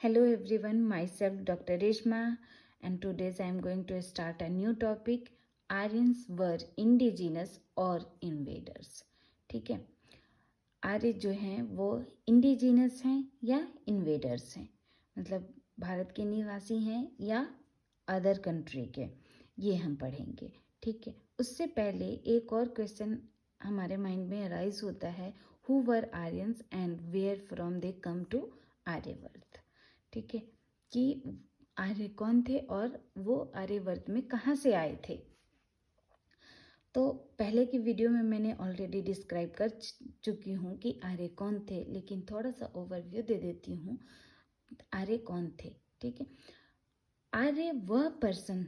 Hello everyone, myself Dr. Reshma, and today I am going to start a new topic. Aryans were indigenous or invaders. ठीक है, आर्य जो हैं वो indigenous हैं या इन्वेडर्स हैं, मतलब भारत के निवासी हैं या अदर कंट्री के, ये हम पढ़ेंगे। ठीक है, उससे पहले एक और क्वेश्चन हमारे माइंड में अराइज होता है, who were Aryans and where from they come to Aryavarta. ठीक है, कि आर्य कौन थे और वो आर्यवर्त में कहाँ से आए थे। तो पहले की वीडियो में मैंने ऑलरेडी डिस्क्राइब कर चुकी हूँ कि आर्य कौन थे, लेकिन थोड़ा सा ओवरव्यू दे देती हूँ आर्य कौन थे। ठीक है, आर्य वह पर्सन,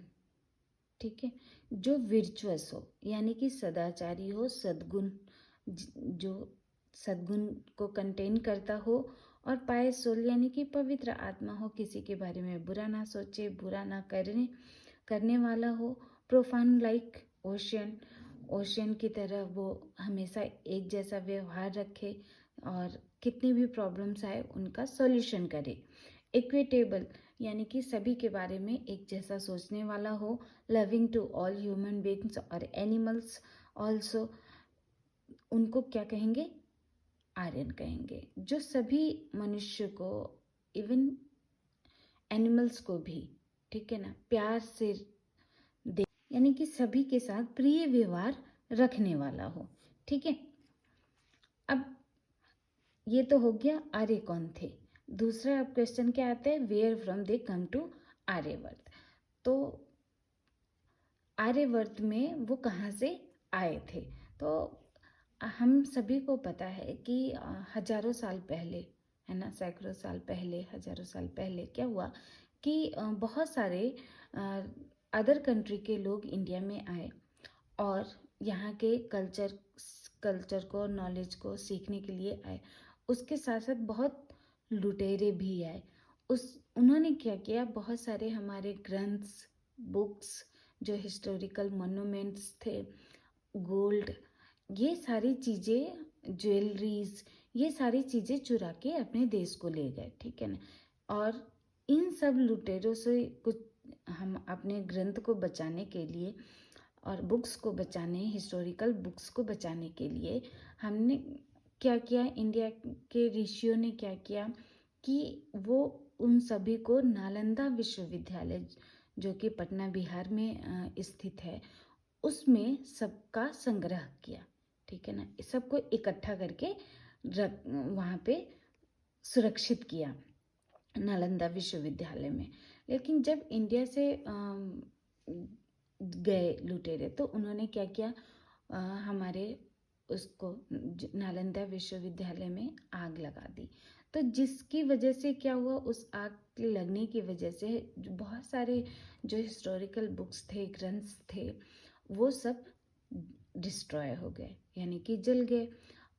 ठीक है, जो विर्चुअस हो, यानी कि सदाचारी हो, सद्गुण, जो सद्गुण को कंटेन करता हो, और पायस सोल यानी कि पवित्र आत्मा हो, किसी के बारे में बुरा ना सोचे, बुरा ना करने वाला हो, प्रोफान लाइक ओशियन की तरह वो हमेशा एक जैसा व्यवहार रखे और कितनी भी प्रॉब्लम्स आए उनका सॉल्यूशन करे। इक्विटेबल यानी कि सभी के बारे में एक जैसा सोचने वाला हो। Loving to all human beings और एनिमल्स ऑल्सो, उनको क्या कहेंगे? आर्यन कहेंगे, जो सभी मनुष्य को, इवन एनिमल्स को भी, ठीक है ना, प्यार से दे, यानी कि सभी के साथ प्रिय व्यवहार रखने वाला हो। ठीक है, अब ये तो हो गया आर्य कौन थे। दूसरा अब क्वेश्चन क्या आता है, where from they come to Aryavarta. Aryavarta आर्यवर्त में वो कहाँ से आए थे। तो हम सभी को पता है कि हजारों साल पहले, है ना, सैकड़ों साल पहले, हजारों साल पहले क्या हुआ कि बहुत सारे अदर कंट्री के लोग इंडिया में आए और यहाँ के कल्चर को, नॉलेज को सीखने के लिए आए। उसके साथ साथ बहुत लुटेरे भी आए। उन्होंने क्या किया, बहुत सारे हमारे ग्रंथ्स, बुक्स, जो हिस्टोरिकल मोन्यूमेंट्स थे, गोल्ड, ये सारी चीज़ें, ज्वेलरीज, ये सारी चीज़ें चुरा के अपने देश को ले गए। ठीक है ना, और इन सब लुटेरों से कुछ हम अपने ग्रंथ को बचाने के लिए और बुक्स को बचाने, हिस्टोरिकल बुक्स को बचाने के लिए हमने क्या किया, इंडिया के ऋषियों ने क्या किया कि वो उन सभी को नालंदा विश्वविद्यालय, जो कि पटना बिहार में स्थित है, उसमें सबका संग्रह किया। ठीक है ना, सबको इकट्ठा करके वहाँ पे सुरक्षित किया नालंदा विश्वविद्यालय में। लेकिन जब इंडिया से गए लुटेरे तो उन्होंने क्या किया, हमारे उसको नालंदा विश्वविद्यालय में आग लगा दी। तो जिसकी वजह से क्या हुआ, उस आग लगने की वजह से बहुत सारे जो हिस्टोरिकल बुक्स थे, ग्रंथ्स थे, वो सब डिस्ट्रॉय हो गए, यानी कि जल गए।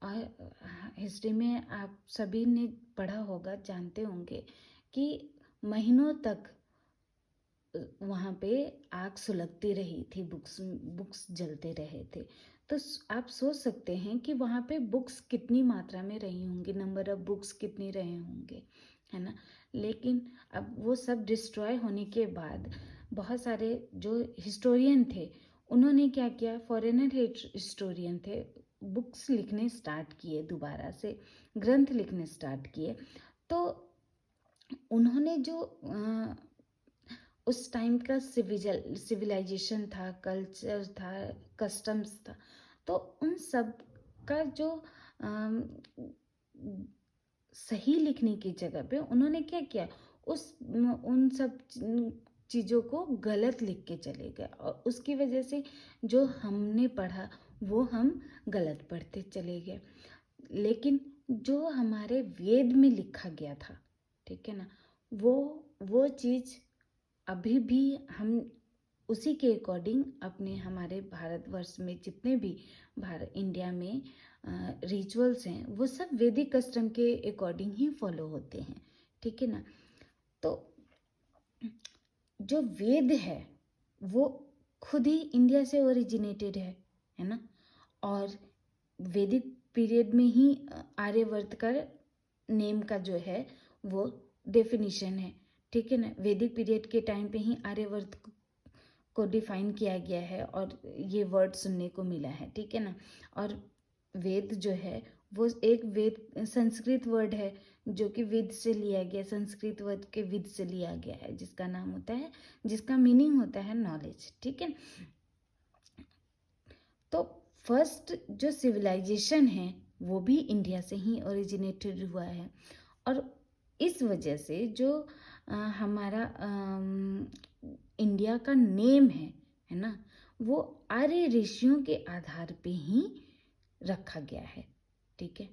और हिस्ट्री में आप सभी ने पढ़ा होगा, जानते होंगे कि महीनों तक वहाँ पे आग सुलगती रही थी, बुक्स जलते रहे थे। तो आप सोच सकते हैं कि वहाँ पे बुक्स कितनी मात्रा में रही होंगी, नंबर ऑफ बुक्स कितनी रहे होंगे, है ना। लेकिन अब वो सब डिस्ट्रॉय होने के बाद बहुत सारे जो हिस्टोरियन थे, उन्होंने क्या किया, फॉरेनर हिस्टोरियन थे, बुक्स लिखने स्टार्ट किए, दोबारा से ग्रंथ लिखने स्टार्ट किए। तो उन्होंने जो उस टाइम का सिविलाइजेशन था, कल्चर था, कस्टम्स था, तो उन सब का जो सही लिखने की जगह पे उन्होंने क्या किया, उन सब चीज़ों को गलत लिख के चले गए, और उसकी वजह से जो हमने पढ़ा वो हम गलत पढ़ते चले गए। लेकिन जो हमारे वेद में लिखा गया था, ठीक है ना, वो चीज़ अभी भी हम उसी के अकॉर्डिंग अपने, हमारे भारतवर्ष में जितने भी इंडिया में रिचुअल्स हैं, वो सब वैदिक कस्टम के अकॉर्डिंग ही फॉलो होते हैं। ठीक है ना, तो जो वेद है वो खुद ही इंडिया से ओरिजिनेटेड है ना, और वैदिक पीरियड में ही आर्यवर्त का नेम का जो है वो डेफिनेशन है, ठीक है ना। वैदिक पीरियड के टाइम पे ही आर्यवर्त को डिफाइन किया गया है और ये वर्ड सुनने को मिला है, ठीक है ना। और वेद जो है वो एक वेद संस्कृत वर्ड है जो कि वेद से लिया गया, संस्कृत वर्ड के वेद से लिया गया है, जिसका नाम होता है, जिसका मीनिंग होता है नॉलेज, ठीक है। तो फर्स्ट जो सिविलाइजेशन है वो भी इंडिया से ही ओरिजिनेटेड हुआ है और इस वजह से जो हमारा इंडिया का नेम है ना, वो आर्य ऋषियों के आधार पे ही रखा गया है, ठीक है।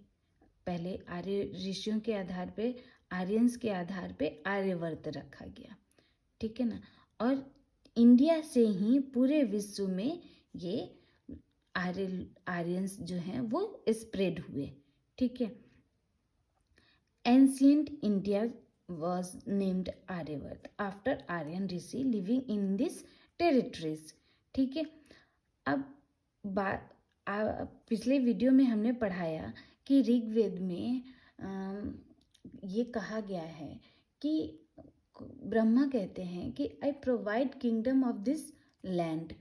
पहले आर्य ऋषियों के आधार पे, आर्यंस के आधार पे आर्यवर्त रखा गया, ठीक है ना। और इंडिया से ही पूरे विश्व में ये आर्यंस जो हैं वो स्प्रेड हुए, ठीक है। Ancient India was named Aryavarta after Aryan rishi living in this territories, ठीक है। अब पिछले वीडियो में हमने पढ़ाया कि ऋग्वेद में ये कहा गया है कि ब्रह्मा कहते हैं कि I provide kingdom of this land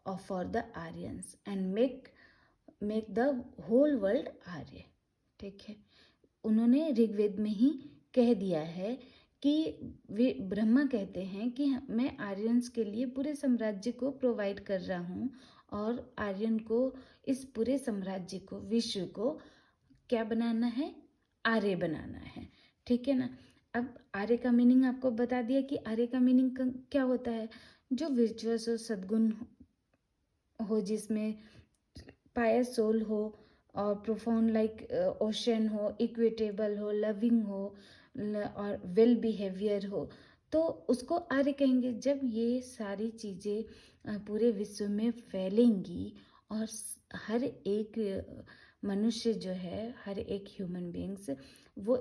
for the Aryans and make the whole world Arya, ठीक है। उन्होंने ऋग्वेद में ही कह दिया है कि वे ब्रह्मा कहते हैं कि मैं आर्यंस के लिए पूरे साम्राज्य को प्रोवाइड कर रहा हूँ और आर्यन को इस पूरे साम्राज्य को, विश्व को क्या बनाना है, आर्य बनाना है, ठीक है ना। अब आर्य का मीनिंग आपको बता दिया कि आर्य का मीनिंग क्या होता है, जो वर्चुअस हो, सद्गुण हो, जिसमें पायस सोल हो और प्रोफाउंड लाइक ओशन हो, इक्विटेबल हो, लविंग हो और वेल बिहेवियर हो, तो उसको आर्य कहेंगे। जब ये सारी चीज़ें पूरे विश्व में फैलेंगी और हर एक मनुष्य जो है, हर एक ह्यूमन बींग्स वो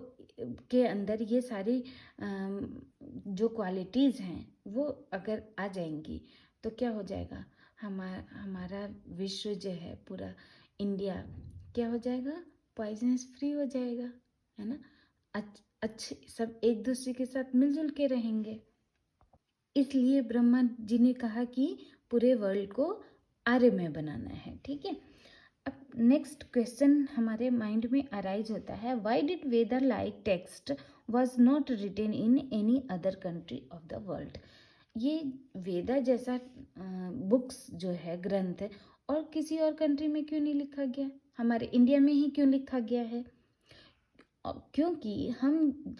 के अंदर ये सारी जो क्वालिटीज़ हैं वो अगर आ जाएंगी तो क्या हो जाएगा, हमारा विश्व जो है, पूरा इंडिया क्या हो जाएगा, पॉइजनस फ्री हो जाएगा, है ना। अच्छे सब एक दूसरे के साथ मिलजुल के रहेंगे। इसलिए ब्रह्मा जी ने कहा कि पूरे वर्ल्ड को आर्यमय बनाना है, ठीक है। अब नेक्स्ट क्वेश्चन हमारे माइंड में अराइज होता है, why did Veda like text was not written in any other country of the world. ये वेदा जैसा बुक्स जो है, ग्रंथ है, और किसी और कंट्री में क्यों नहीं लिखा गया, हमारे इंडिया में ही क्यों लिखा गया है। क्योंकि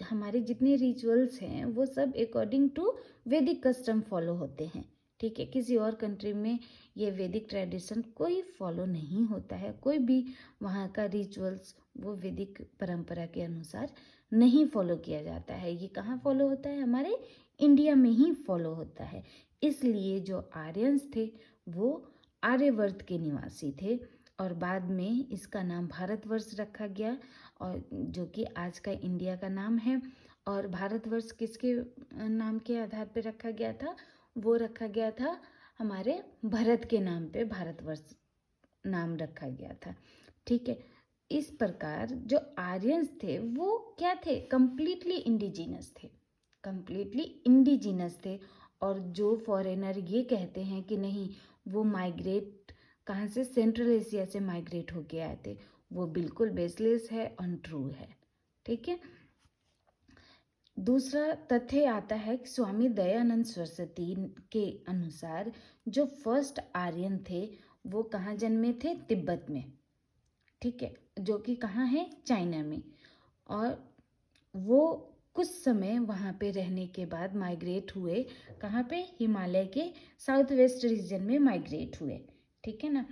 हमारे जितने रिचुअल्स हैं वो सब अकॉर्डिंग टू वैदिक कस्टम फॉलो होते हैं, ठीक है। किसी और कंट्री में ये वैदिक ट्रेडिशन कोई फॉलो नहीं होता है, कोई भी वहाँ का रिचुअल्स वो वैदिक परंपरा के अनुसार नहीं फॉलो किया जाता है। ये कहाँ फॉलो होता है, हमारे इंडिया में ही फॉलो होता है। इसलिए जो आर्यंस थे वो आर्यवर्त के निवासी थे और बाद में इसका नाम भारतवर्ष रखा गया, और जो कि आज का इंडिया का नाम है। और भारतवर्ष किसके नाम के आधार पे रखा गया था, वो रखा गया था हमारे भरत के नाम पे भारतवर्ष नाम रखा गया था, ठीक है। इस प्रकार जो आर्यंस थे वो क्या थे, कंप्लीटली इंडिजिनस थे, कंप्लीटली इंडिजिनस थे। और जो फॉरेनर ये कहते हैं कि नहीं वो माइग्रेट कहाँ से, सेंट्रल एशिया से माइग्रेट होके आए थे, वो बिल्कुल बेसलेस है, अनट्रू है, ठीक है। दूसरा तथ्य आता है कि स्वामी दयानंद सरस्वती के अनुसार जो फर्स्ट आर्यन थे वो कहाँ जन्मे थे, तिब्बत में, ठीक है, जो कि कहाँ है, चाइना में। और वो कुछ समय वहाँ पे रहने के बाद माइग्रेट हुए, कहाँ पे, हिमालय के साउथ वेस्ट रीजन में माइग्रेट हुए, ठीक है ना।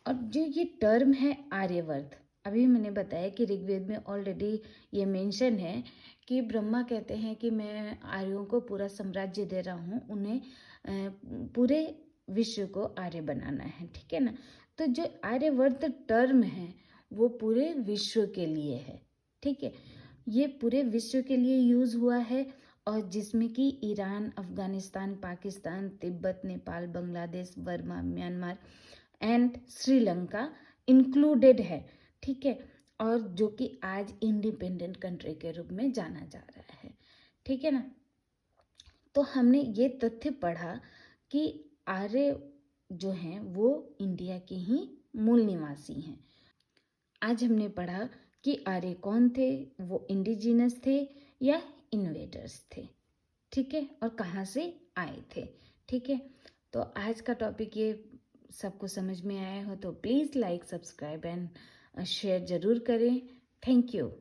और जो ये टर्म है आर्यवर्त, अभी मैंने बताया कि ऋग्वेद में ऑलरेडी ये मेंशन है कि ब्रह्मा कहते हैं कि मैं आर्यों को पूरा साम्राज्य दे रहा हूँ, उन्हें पूरे विश्व को आर्य बनाना है, ठीक है ना। तो जो आर्यवर्त टर्म है वो पूरे विश्व के लिए है, ठीक है। ये पूरे विश्व के लिए यूज हुआ है और जिसमें कि Iran, Afghanistan, Pakistan, Tibet, Nepal, Bangladesh, Burma, Myanmar and Sri Lanka included है, ठीक है। और जो कि आज इंडिपेंडेंट कंट्री के रूप में जाना जा रहा है, ठीक है ना। तो हमने ये तथ्य पढ़ा कि आर्य जो हैं वो इंडिया के ही मूल निवासी हैं। आज हमने पढ़ा कि आर्य कौन थे, वो इंडिजिनस थे या इन्वेडर्स थे, ठीक है, और कहाँ से आए थे, ठीक है। तो आज का टॉपिक ये सबको समझ में आया हो तो please like, subscribe and share ज़रूर करें। Thank you.